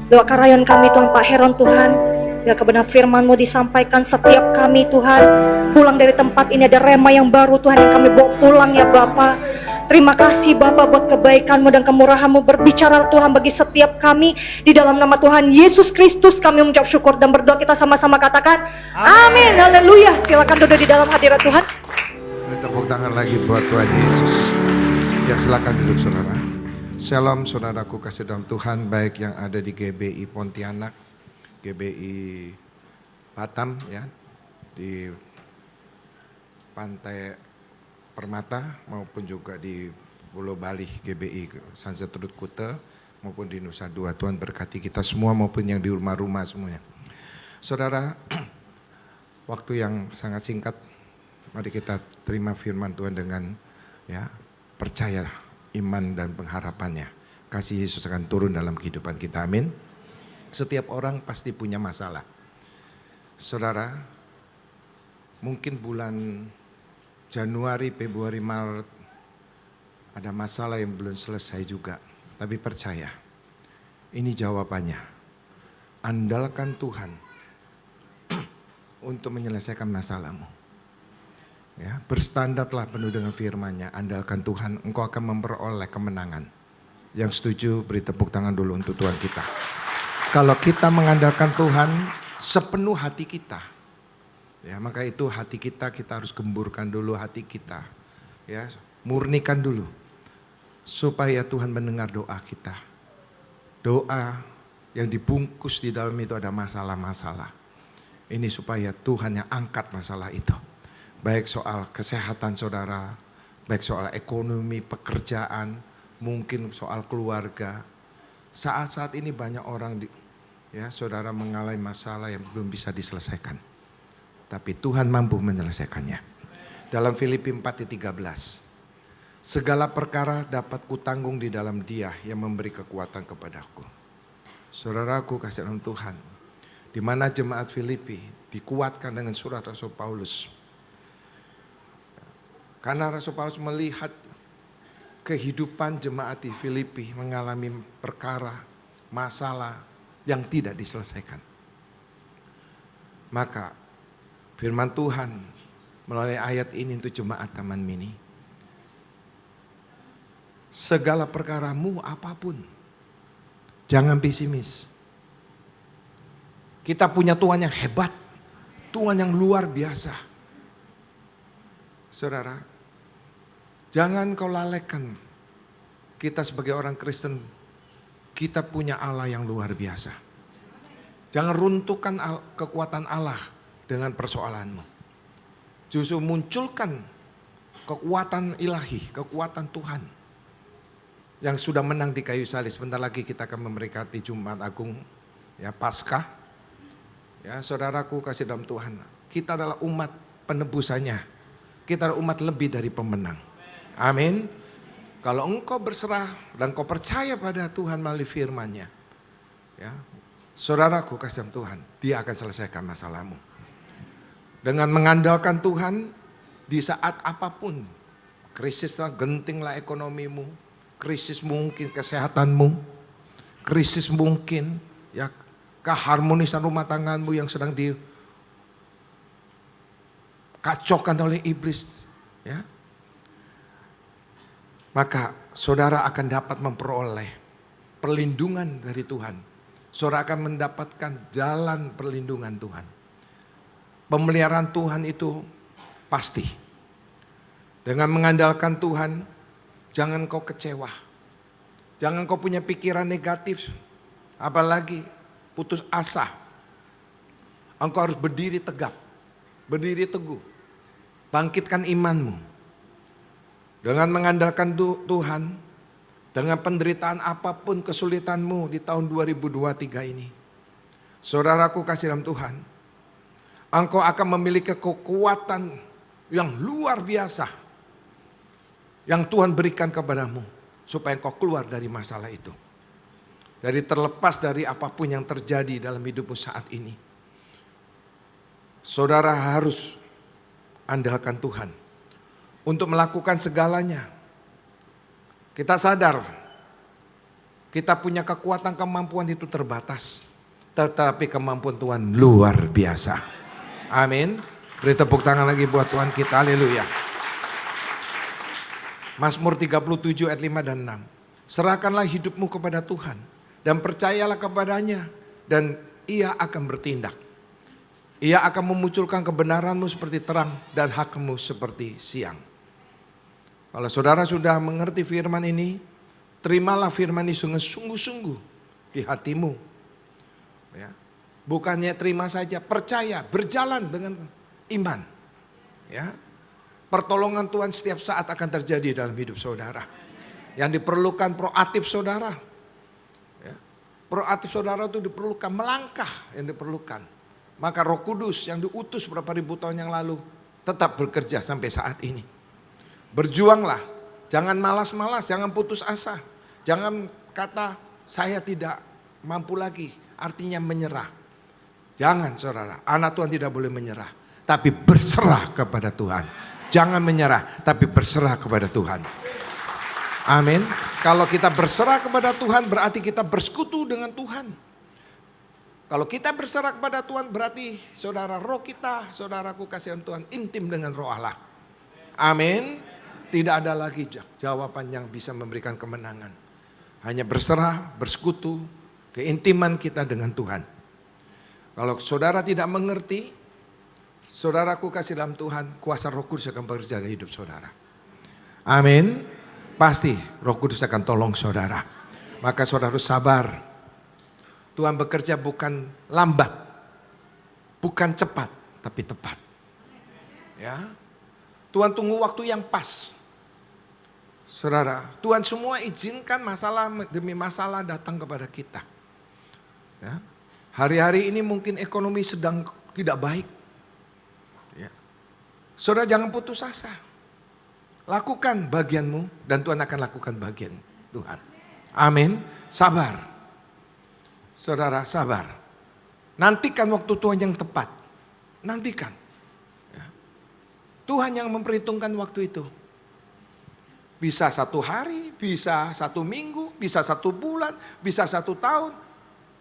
Doa karyan kami Tuhan, Pak Heron Tuhan. Ya kebenaran firman-Mu disampaikan setiap kami Tuhan. Pulang dari tempat ini ada rema yang baru Tuhan yang kami bawa pulang ya Bapa. Terima kasih Bapa buat kebaikan-Mu dan kemurahan-Mu. Berbicara Tuhan bagi setiap kami. Di dalam nama Tuhan Yesus Kristus kami mengucap syukur dan berdoa, kita sama-sama katakan amin. Haleluya. Silakan duduk di dalam hadirat Tuhan. Beri tepuk tangan lagi buat Tuhan Yesus. Ya silakan duduk saudara. Shalom saudaraku kasih dalam Tuhan, baik yang ada di GBI Pontianak, GBI Batam ya, di Pantai Permata maupun juga di Pulau Bali GBI Sunset Road Kuta maupun di Nusa Dua. Tuhan berkati kita semua maupun yang di rumah-rumah semuanya. Saudara, waktu yang sangat singkat, mari kita terima firman Tuhan dengan ya percaya iman dan pengharapannya. Kasih Yesus akan turun dalam kehidupan kita, amin. Setiap orang pasti punya masalah. Saudara, mungkin bulan Januari, Februari, Maret ada masalah yang belum selesai juga. Tapi percaya, ini jawabannya. Andalkan Tuhan untuk menyelesaikan masalahmu. Ya, berstandarlah penuh dengan firman-Nya, andalkan Tuhan, engkau akan memperoleh kemenangan. Yang setuju beri tepuk tangan dulu untuk Tuhan kita. Kalau kita mengandalkan Tuhan sepenuh hati kita, ya maka itu hati kita harus gemburkan dulu hati kita, ya murnikan dulu, supaya Tuhan mendengar doa kita. Doa yang dibungkus di dalam itu ada masalah-masalah. Ini supaya Tuhan yang angkat masalah itu. Baik soal kesehatan saudara, baik soal ekonomi, pekerjaan, mungkin soal keluarga. Saat-saat ini banyak orang saudara mengalami masalah yang belum bisa diselesaikan. Tapi Tuhan mampu menyelesaikannya. Dalam Filipi 4:13, segala perkara dapat kutanggung di dalam Dia yang memberi kekuatan kepadaku. Saudaraku kasih dalam Tuhan, di mana jemaat Filipi dikuatkan dengan surat Rasul Paulus. Karena Rasul Paulus melihat kehidupan jemaat di Filipi mengalami perkara, masalah yang tidak diselesaikan. Maka firman Tuhan melalui ayat ini untuk jemaat Taman Mini. Segala perkaramu apapun, jangan pesimis. Kita punya Tuhan yang hebat, Tuhan yang luar biasa. Saudara, jangan kau lalaikan, kita sebagai orang Kristen, kita punya Allah yang luar biasa. Jangan runtuhkan kekuatan Allah dengan persoalanmu. Justru munculkan kekuatan ilahi, kekuatan Tuhan yang sudah menang di kayu salib. Sebentar lagi kita akan memberkati Jumat Agung, ya Paskah. Ya, saudaraku kasih dalam Tuhan, kita adalah umat penebusannya. Kita adalah umat lebih dari pemenang. Amin. Kalau engkau berserah dan kau percaya pada Tuhan melalui firman-Nya, ya, saudaraku kasih dalam Tuhan, Dia akan selesaikan masalahmu. Dengan mengandalkan Tuhan di saat apapun, krisislah, gentinglah ekonomimu, krisis mungkin kesehatanmu, krisis mungkin ya keharmonisan rumah tanggamu yang sedang dikacaukan oleh iblis, ya. Maka saudara akan dapat memperoleh perlindungan dari Tuhan. Saudara akan mendapatkan jalan perlindungan Tuhan. Pemeliharaan Tuhan itu pasti. Dengan mengandalkan Tuhan, jangan kau kecewa. Jangan kau punya pikiran negatif, apalagi putus asa. Engkau harus berdiri tegap, berdiri teguh, bangkitkan imanmu. Dengan mengandalkan Tuhan, dengan penderitaan apapun kesulitanmu di tahun 2023 ini, saudaraku kasih dalam Tuhan, engkau akan memiliki kekuatan yang luar biasa yang Tuhan berikan kepadamu supaya engkau keluar dari masalah itu. Dari terlepas dari apapun yang terjadi dalam hidupmu saat ini. Saudara harus andalkan Tuhan untuk melakukan segalanya. Kita sadar kita punya kekuatan, kemampuan itu terbatas. Tetapi kemampuan Tuhan luar biasa. Amin. Beri tepuk tangan lagi buat Tuhan kita. Haleluya. Mazmur 37 ayat 5 dan 6. Serahkanlah hidupmu kepada Tuhan dan percayalah kepadanya dan Ia akan bertindak. Ia akan memunculkan kebenaranmu seperti terang dan hakmu seperti siang. Kalau saudara sudah mengerti firman ini, terimalah firman ini sungguh-sungguh di hatimu. Ya. Bukannya terima saja, percaya, berjalan dengan iman. Ya. Pertolongan Tuhan setiap saat akan terjadi dalam hidup saudara. Yang diperlukan proaktif saudara. Ya. Proaktif saudara itu diperlukan, melangkah yang diperlukan. Maka Roh Kudus yang diutus beberapa ribu tahun yang lalu tetap bekerja sampai saat ini. Berjuanglah, jangan malas-malas, jangan putus asa. Jangan kata saya tidak mampu lagi, artinya menyerah. Jangan saudara, anak Tuhan tidak boleh menyerah. Tapi berserah kepada Tuhan. Jangan menyerah, tapi berserah kepada Tuhan. Amin. Kalau kita berserah kepada Tuhan berarti kita bersekutu dengan Tuhan. Kalau kita berserah kepada Tuhan berarti saudara roh kita, saudaraku kasihan Tuhan intim dengan roh Allah. Amin. Tidak ada lagi jawaban yang bisa memberikan kemenangan. Hanya berserah, bersekutu, keintiman kita dengan Tuhan. Kalau saudara tidak mengerti, saudaraku kasih dalam Tuhan, kuasa Roh Kudus akan bekerja dalam hidup saudara. Amin. Pasti Roh Kudus akan tolong saudara. Maka saudara harus sabar. Tuhan bekerja bukan lambat, bukan cepat, tapi tepat. Ya, Tuhan tunggu waktu yang pas. Saudara, Tuhan semua izinkan masalah demi masalah datang kepada kita. Ya. Hari-hari ini mungkin ekonomi sedang tidak baik. Ya. Saudara jangan putus asa. Lakukan bagianmu dan Tuhan akan lakukan bagian Tuhan. Amin. Sabar. Saudara sabar. Nantikan waktu Tuhan yang tepat. Nantikan. Ya. Tuhan yang memperhitungkan waktu itu. Bisa 1 hari, bisa 1 minggu, bisa 1 bulan, bisa 1 tahun.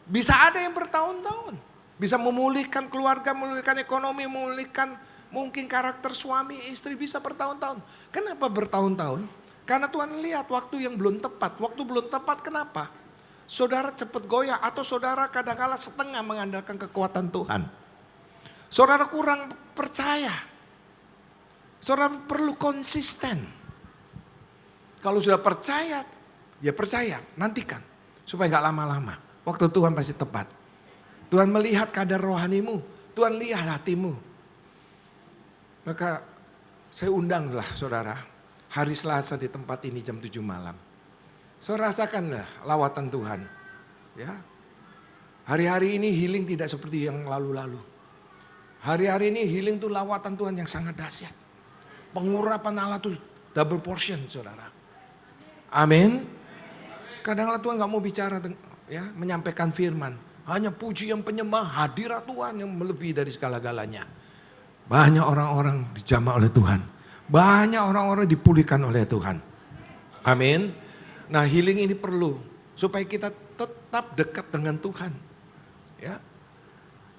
Bisa ada yang bertahun-tahun. Bisa memulihkan keluarga, memulihkan ekonomi, memulihkan mungkin karakter suami, istri bisa bertahun-tahun. Kenapa bertahun-tahun? Karena Tuhan lihat waktu yang belum tepat. Waktu belum tepat kenapa? Saudara cepat goyah atau saudara kadang-kala setengah mengandalkan kekuatan Tuhan. Saudara kurang percaya. Saudara perlu konsisten. Kalau sudah percaya, ya percaya, nantikan. Supaya gak lama-lama. Waktu Tuhan pasti tepat. Tuhan melihat kadar rohanimu. Tuhan lihat hatimu. Maka saya undanglah saudara. Hari Selasa di tempat ini jam 7 malam. Saudara rasakanlah lawatan Tuhan. Ya. Hari-hari ini healing tidak seperti yang lalu-lalu. Hari-hari ini healing itu lawatan Tuhan yang sangat dahsyat. Pengurapan Allah itu double portion saudara. Amin. Kadang-kadang Tuhan gak mau bicara, ya, menyampaikan firman. Hanya pujian penyembah hadirat Tuhan yang melebihi dari segala-galanya. Banyak orang-orang dijamah oleh Tuhan. Banyak orang-orang dipulihkan oleh Tuhan. Amin. Nah healing ini perlu. Supaya kita tetap dekat dengan Tuhan. Ya.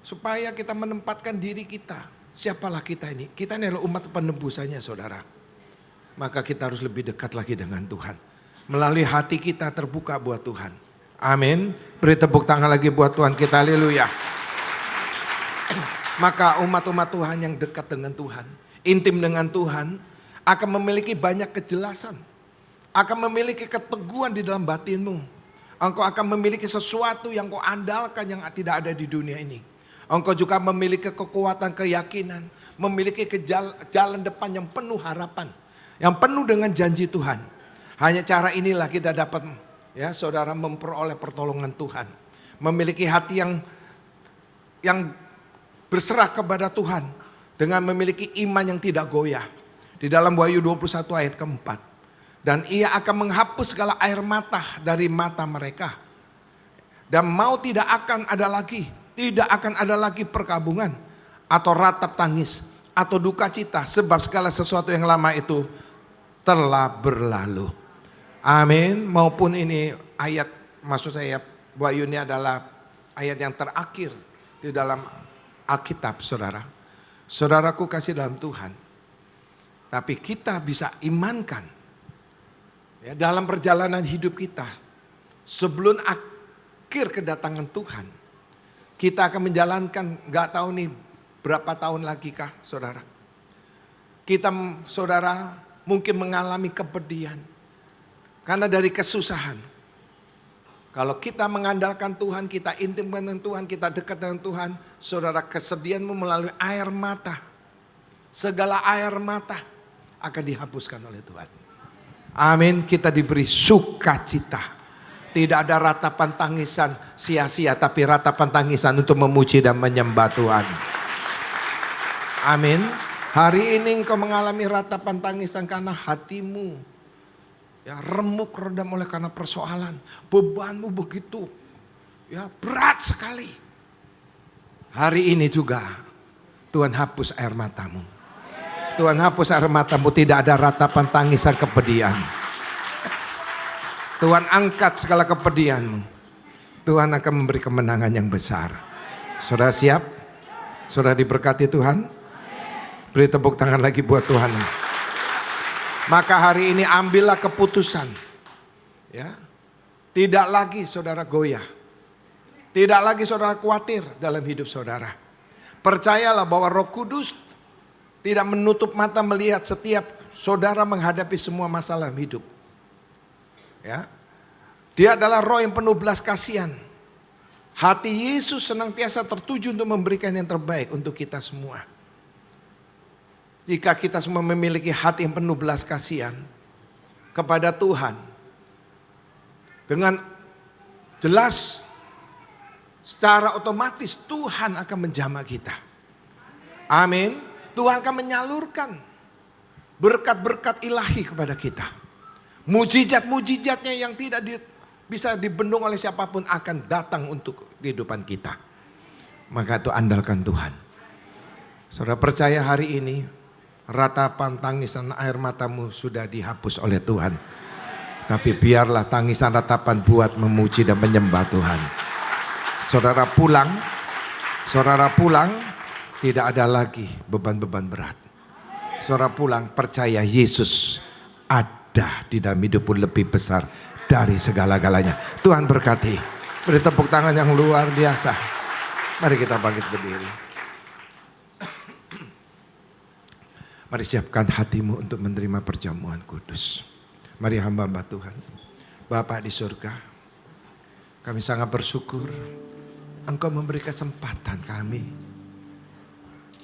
Supaya kita menempatkan diri kita. Siapalah kita ini? Kita ini adalah umat penebusannya saudara. Maka kita harus lebih dekat lagi dengan Tuhan. Melalui hati kita terbuka buat Tuhan. Amin. Beri tepuk tangan lagi buat Tuhan kita. Haleluya. Maka umat-umat Tuhan yang dekat dengan Tuhan, intim dengan Tuhan, akan memiliki banyak kejelasan. Akan memiliki keteguhan di dalam batinmu. Engkau akan memiliki sesuatu yang kau andalkan yang tidak ada di dunia ini. Engkau juga memiliki kekuatan, keyakinan. Memiliki jalan depan yang penuh harapan. Yang penuh dengan janji Tuhan. Hanya cara inilah kita dapat, ya saudara, memperoleh pertolongan Tuhan. Memiliki hati yang berserah kepada Tuhan. Dengan memiliki iman yang tidak goyah. Di dalam Wahyu 21 ayat keempat. Dan ia akan menghapus segala air mata dari mata mereka. Dan mau tidak akan ada lagi. Tidak akan ada lagi perkabungan. Atau ratap tangis. Atau duka cita. Sebab segala sesuatu yang lama itu telah berlalu. Amin. Maupun ini ayat, maksud saya Wahyu ini adalah ayat yang terakhir di dalam Alkitab saudara. Saudaraku kasih dalam Tuhan. Tapi kita bisa imankan. Ya, dalam perjalanan hidup kita. Sebelum akhir kedatangan Tuhan. Kita akan menjalankan, gak tahu nih berapa tahun lagi kah saudara. Kita saudara mungkin mengalami kepedihan. Karena dari kesusahan. Kalau kita mengandalkan Tuhan, kita intim dengan Tuhan, kita dekat dengan Tuhan. Saudara, kesedihanmu melalui air mata. Segala air mata akan dihapuskan oleh Tuhan. Amin, kita diberi sukacita. Tidak ada ratapan tangisan sia-sia, tapi ratapan tangisan untuk memuji dan menyembah Tuhan. Amin. Hari ini engkau mengalami ratapan tangisan karena hatimu ya remuk redam oleh karena persoalan. Bebanmu begitu ya berat sekali. Hari ini juga Tuhan hapus air matamu. Tuhan hapus air matamu, tidak ada ratapan tangisan kepedihan. Tuhan angkat segala kepedihanmu. Tuhan akan memberi kemenangan yang besar. Saudara siap? Saudara diberkati Tuhan? Beri tepuk tangan lagi buat Tuhan. Maka hari ini ambillah keputusan. Ya. Tidak lagi saudara goyah. Tidak lagi saudara khawatir dalam hidup saudara. Percayalah bahwa Roh Kudus tidak menutup mata melihat setiap saudara menghadapi semua masalah hidup. Ya. Dia adalah roh yang penuh belas kasihan. Hati Yesus senantiasa tertuju untuk memberikan yang terbaik untuk kita semua. Jika kita semua memiliki hati yang penuh belas kasihan kepada Tuhan, dengan jelas secara otomatis Tuhan akan menjamah kita. Amin. Tuhan akan menyalurkan berkat-berkat ilahi kepada kita. Mujizat-mujizatnya yang tidak bisa dibendung oleh siapapun akan datang untuk kehidupan kita. Maka itu andalkan Tuhan. Saudara percaya hari ini ratapan tangisan air matamu sudah dihapus oleh Tuhan. Tapi biarlah tangisan ratapan buat memuji dan menyembah Tuhan. Saudara pulang tidak ada lagi beban-beban berat. Saudara pulang percaya Yesus ada di dalam hidupmu lebih besar dari segala-galanya. Tuhan berkati. Beri tepuk tangan yang luar biasa. Mari kita bangkit berdiri. Mari siapkan hatimu untuk menerima perjamuan kudus. Mari hamba-hamba Tuhan. Bapa di surga, kami sangat bersyukur Engkau memberi kesempatan kami.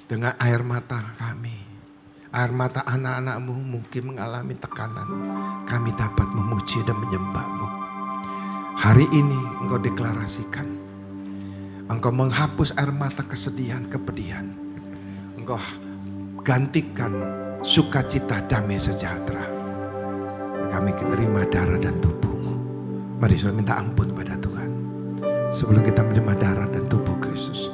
Dengan air mata kami, air mata anak-anakmu mungkin mengalami tekanan. Kami dapat memuji dan menyembah-Mu. Hari ini Engkau deklarasikan, Engkau menghapus air mata kesedihan, kepedihan. Engkau gantikan sukacita, damai sejahtera. Kami menerima darah dan tubuh-Mu. Mari saudara minta ampun pada Tuhan. Sebelum kita menerima darah dan tubuh Kristus,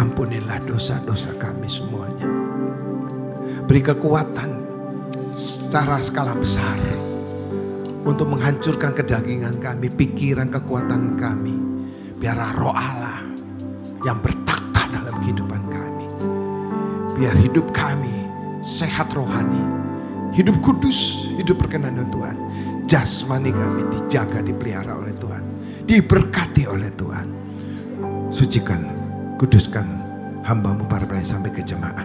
ampunilah dosa-dosa kami semuanya. Beri kekuatan secara skala besar untuk menghancurkan kedagingan kami, pikiran, kekuatan kami. Biarlah roh Allah yang bertakhta dalam kehidupan kami. Biar hidup kami sehat rohani, hidup kudus, hidup berkenan dengan Tuhan. Jasmani kami dijaga, dipelihara oleh Tuhan, diberkati oleh Tuhan. Sucikan, kuduskan hamba-Mu para pelayan sampai ke jemaat.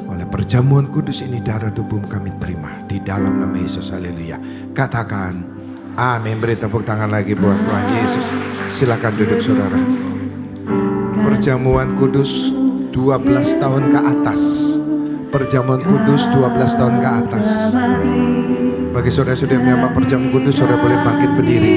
Oleh perjamuan kudus ini darah tubuh kami terima di dalam nama Yesus. Haleluya. Katakan amin. Beri tepuk tangan lagi buat Tuhan Yesus. Silakan duduk saudara. Perjamuan kudus 12 tahun ke atas. Perjamuan kudus 12 tahun ke atas. Bagi saudara-saudara yang menyambut perjamuan kudus, saudara boleh bangkit berdiri.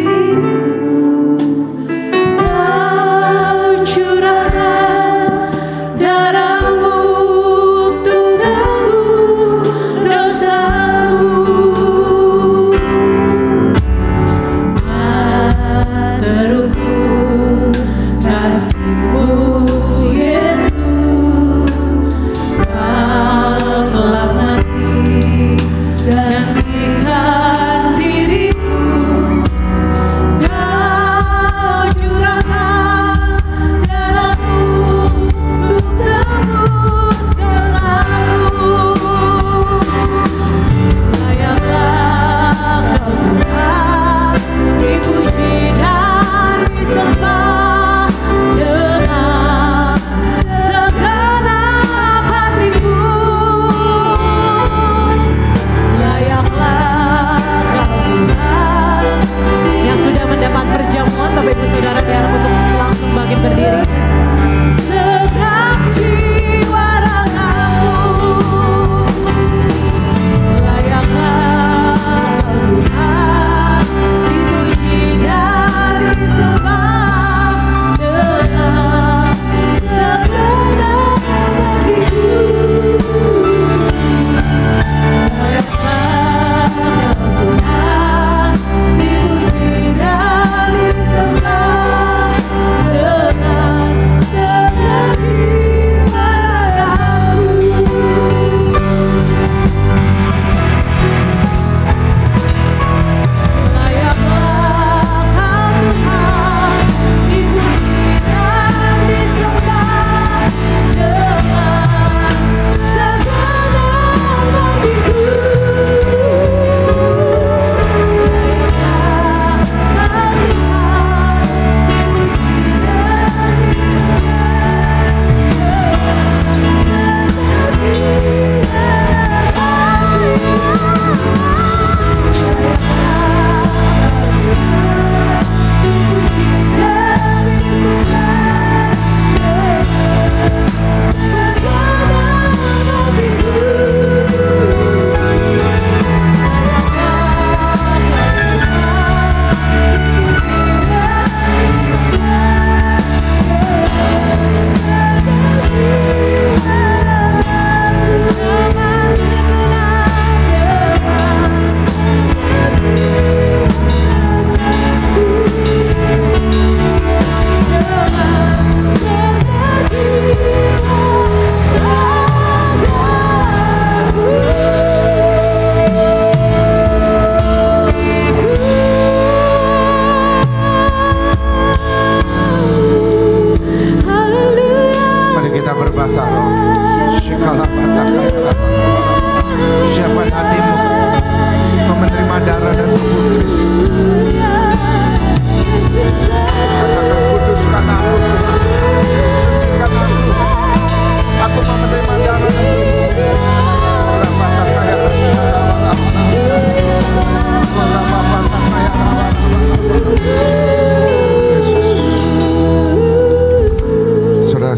Gantikan diriku.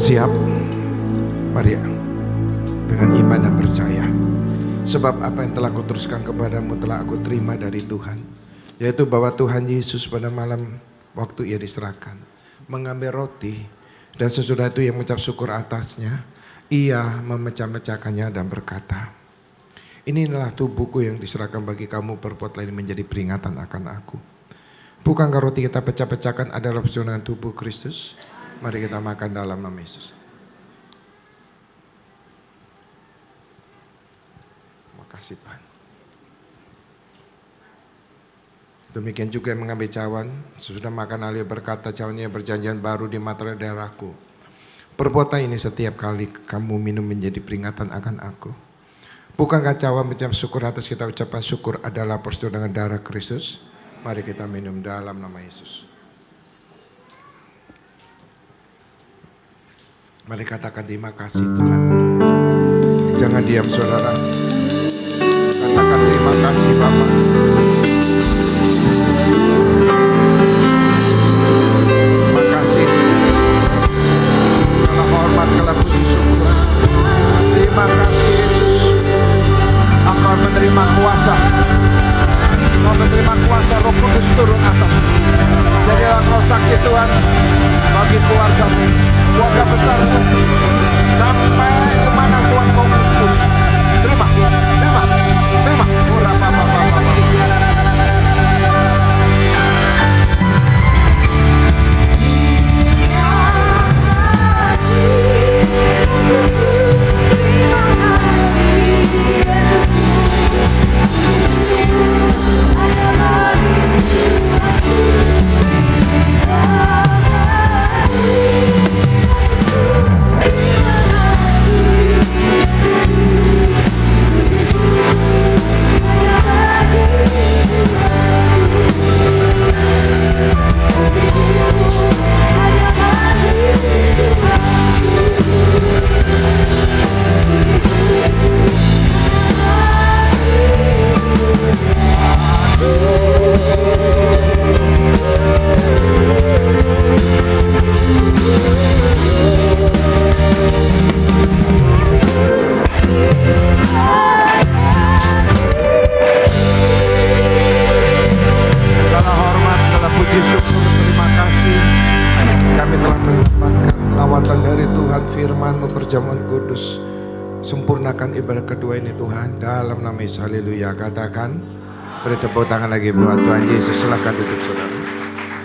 siap? Mari ya, dengan iman dan percaya. Sebab apa yang telah kuteruskan kepadamu telah aku terima dari Tuhan, yaitu bahwa Tuhan Yesus pada malam waktu ia diserahkan mengambil roti, dan sesudah itu ia mengucap syukur atasnya, ia memecah-mecahkannya dan berkata, inilah tubuhku yang diserahkan bagi kamu, perbuatlah ini menjadi peringatan akan aku. Bukankah roti kita pecah-pecahkan adalah persembahan tubuh Kristus? Mari kita makan dalam nama Yesus. Terima kasih Tuhan. Demikian juga yang mengambil cawan, sesudah makan alih berkata, cawan ini perjanjian baru di materai darahku. Perbuatan ini setiap kali kamu minum menjadi peringatan akan aku. Bukankah cawan mengucap syukur atas kita ucapan syukur adalah persetujuan dengan darah Kristus? Mari kita minum dalam nama Yesus. Mari katakan terima kasih Tuhan. Jangan diam saudara. Katakan terima kasih Bapa. Terima kasih. Segala hormat, segala puji syukur. Terima kasih Yesus. Engkau menerima kuasa. Engkau menerima kuasa Roh Kudus turun atas. Jadilah engkau saksi Tuhan bagi keluargamu, keluarga besarmu, sampai kemana Tuhan kau utus. Terima, terima, terima. Ora baba baba. Perjamuan kudus, sempurnakan ibadah kedua ini Tuhan, dalam nama Yesus. Haleluya. Katakan, beri tepuk tangan lagi buat Tuhan Yesus. Silakan duduk saudara.